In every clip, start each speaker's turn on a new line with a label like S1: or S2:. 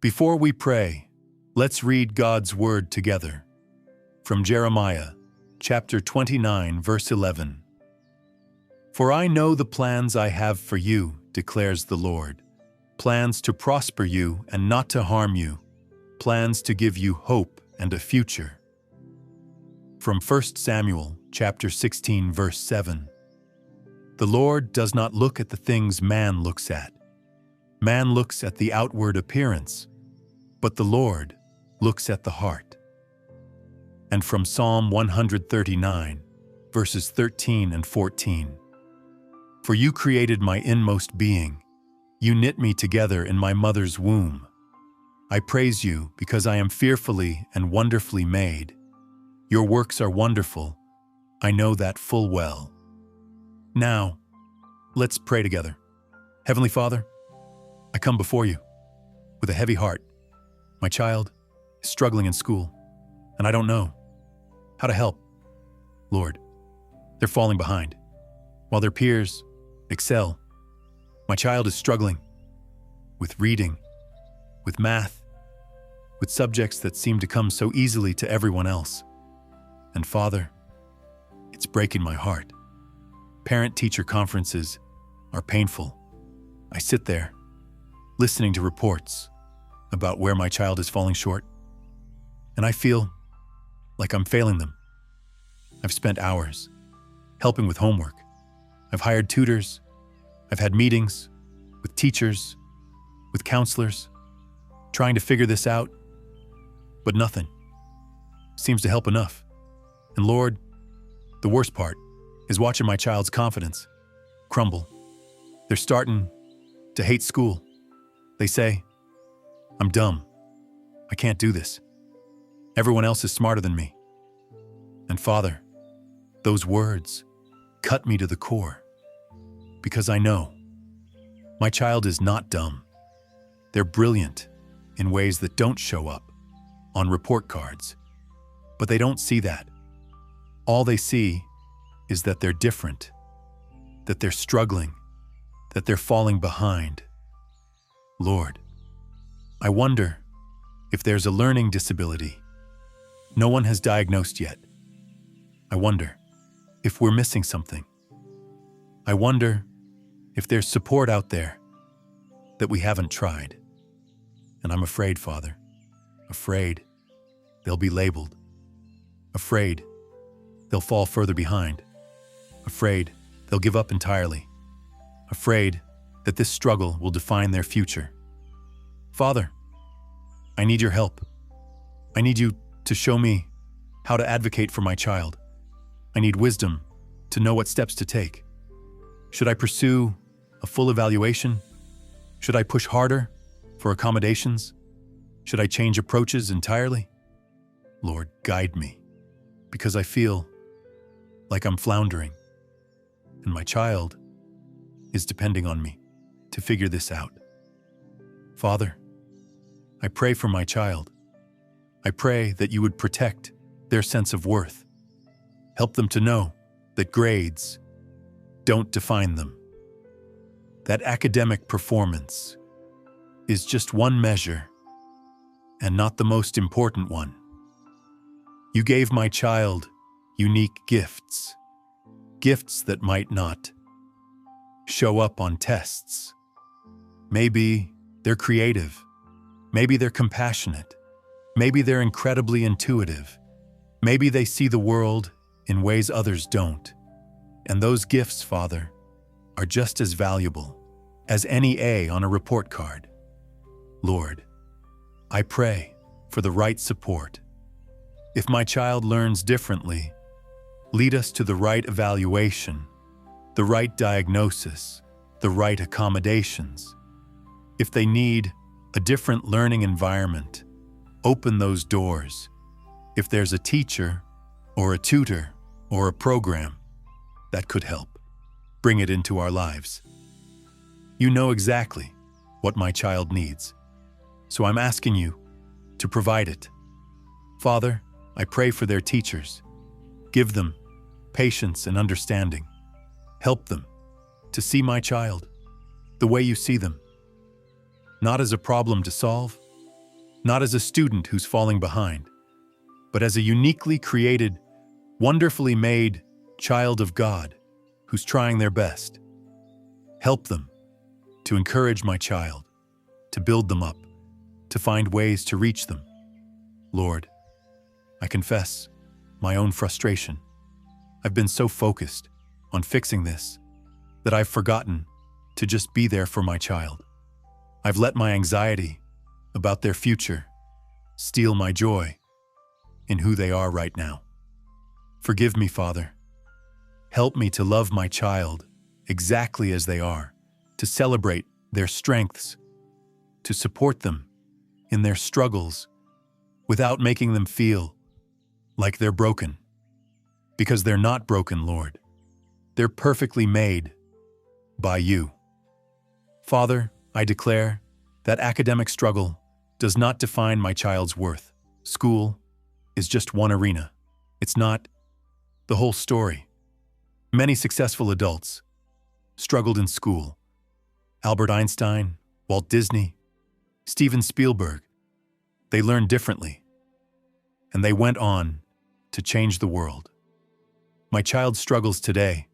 S1: Before we pray, let's read God's Word together. From Jeremiah, chapter 29, verse 11. For I know the plans I have for you, declares the Lord, plans to prosper you and not to harm you, plans to give you hope and a future. From 1 Samuel, chapter 16, verse 7. The Lord does not look at the things man looks at. Man looks at the outward appearance, but the Lord looks at the heart. And from Psalm 139, verses 13 and 14. For you created my inmost being. You knit me together in my mother's womb. I praise you because I am fearfully and wonderfully made. Your works are wonderful. I know that full well. Now, let's pray together. Heavenly Father, I come before you with a heavy heart. My child is struggling in school, and I don't know how to help. Lord, they're falling behind. While their peers excel, my child is struggling with reading, with math, with subjects that seem to come so easily to everyone else. And Father, it's breaking my heart. Parent-teacher conferences are painful. I sit there, listening to reports about where my child is falling short, and I feel like I'm failing them. I've spent hours helping with homework. I've hired tutors. I've had meetings with teachers, with counselors, trying to figure this out, but nothing seems to help enough. And Lord, the worst part is watching my child's confidence crumble. They're starting to hate school. They say, I'm dumb. I can't do this. Everyone else is smarter than me. And Father, those words cut me to the core, because I know my child is not dumb. They're brilliant in ways that don't show up on report cards, but they don't see that. All they see is that they're different, that they're struggling, that they're falling behind. Lord, I wonder if there's a learning disability no one has diagnosed yet. I wonder if we're missing something. I wonder if there's support out there that we haven't tried. And I'm afraid, Father, afraid they'll be labeled, afraid they'll fall further behind, afraid they'll give up entirely, afraid that this struggle will define their future. Father, I need your help. I need you to show me how to advocate for my child. I need wisdom to know what steps to take. Should I pursue a full evaluation? Should I push harder for accommodations? Should I change approaches entirely? Lord, guide me, because I feel like I'm floundering, and my child is depending on me to figure this out. Father, I pray for my child. I pray that you would protect their sense of worth. Help them to know that grades don't define them, that academic performance is just one measure and not the most important one. You gave my child unique gifts, gifts that might not show up on tests. Maybe they're creative. Maybe they're compassionate. Maybe they're incredibly intuitive. Maybe they see the world in ways others don't. And those gifts, Father, are just as valuable as any A on a report card. Lord, I pray for the right support. If my child learns differently, lead us to the right evaluation, the right diagnosis, the right accommodations. If they need a different learning environment, open those doors. If there's a teacher or a tutor or a program that could help, bring it into our lives. You know exactly what my child needs, so I'm asking you to provide it. Father, I pray for their teachers. Give them patience and understanding. Help them to see my child the way you see them, not as a problem to solve, not as a student who's falling behind, but as a uniquely created, wonderfully made child of God who's trying their best. Help them to encourage my child, to build them up, to find ways to reach them. Lord, I confess my own frustration. I've been so focused on fixing this that I've forgotten to just be there for my child. I've let my anxiety about their future steal my joy in who they are right now. Forgive me, Father. Help me to love my child exactly as they are, to celebrate their strengths, to support them in their struggles without making them feel like they're broken. Because they're not broken, Lord. They're perfectly made by you. Father, I declare that academic struggle does not define my child's worth. School is just one arena. It's not the whole story. Many successful adults struggled in school. Albert Einstein, Walt Disney, Steven Spielberg. They learned differently, and they went on to change the world. My child's struggles today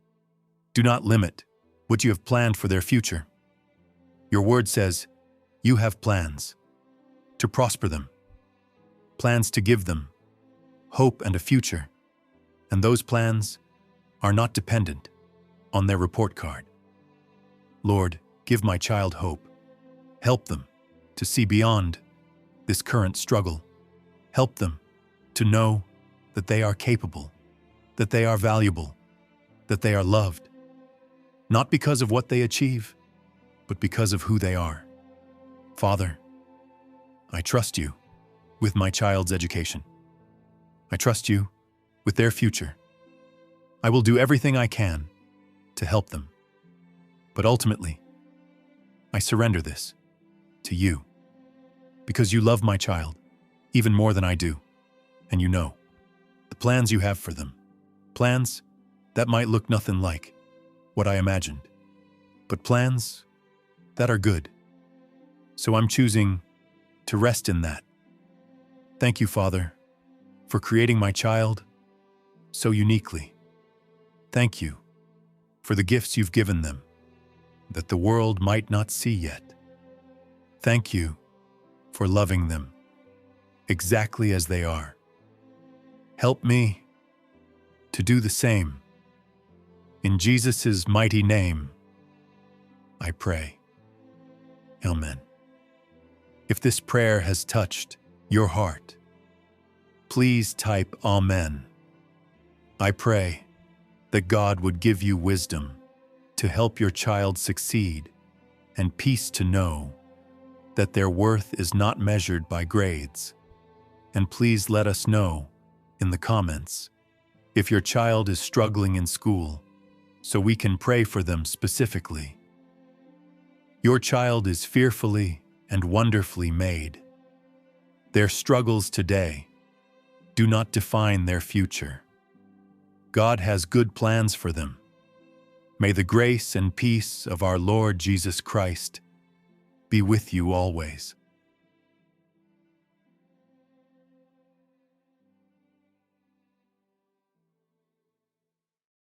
S1: do not limit what you have planned for their future. Your word says you have plans to prosper them, plans to give them hope and a future, and those plans are not dependent on their report card. Lord, give my child hope. Help them to see beyond this current struggle. Help them to know that they are capable, that they are valuable, that they are loved, not because of what they achieve, but because of who they are. Father, I trust you with my child's education. I trust you with their future. I will do everything I can to help them. But ultimately, I surrender this to you because you love my child even more than I do, and you know the plans you have for them. Plans that might look nothing like what I imagined, but plans that are good. So I'm choosing to rest in that. Thank you, Father, for creating my child so uniquely. Thank you for the gifts you've given them that the world might not see yet. Thank you for loving them exactly as they are. Help me to do the same. In Jesus' mighty name, I pray. Amen. If this prayer has touched your heart, please type Amen. I pray that God would give you wisdom to help your child succeed and peace to know that their worth is not measured by grades. And please let us know in the comments if your child is struggling in school so we can pray for them specifically. Your child is fearfully and wonderfully made. Their struggles today do not define their future. God has good plans for them. May the grace and peace of our Lord Jesus Christ be with you always.